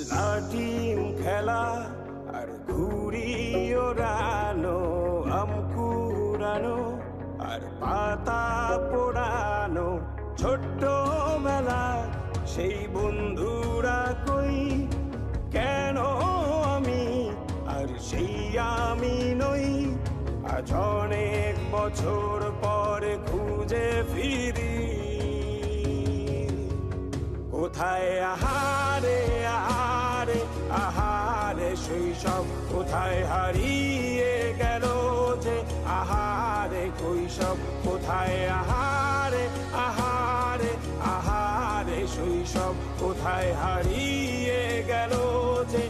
লাটিম খেলা আর ঘুড়ি ওড়ানো, আম কুড়ানো আর পাতা পোড়ানো, ছোট্ট বেলা সেই বন্ধুরা কই, কেন আমি আর সেই আমি নই। আজ অনেক বছর পরে খুঁজে ফিরি, কোথায় আহারে আহারে আহারে শৈশব, কোথায় হারিয়ে গেল যে আহারে কৈশব, কোথায় আহারে আহারে আহারে শৈশব, কোথায় হারিয়ে গেল যে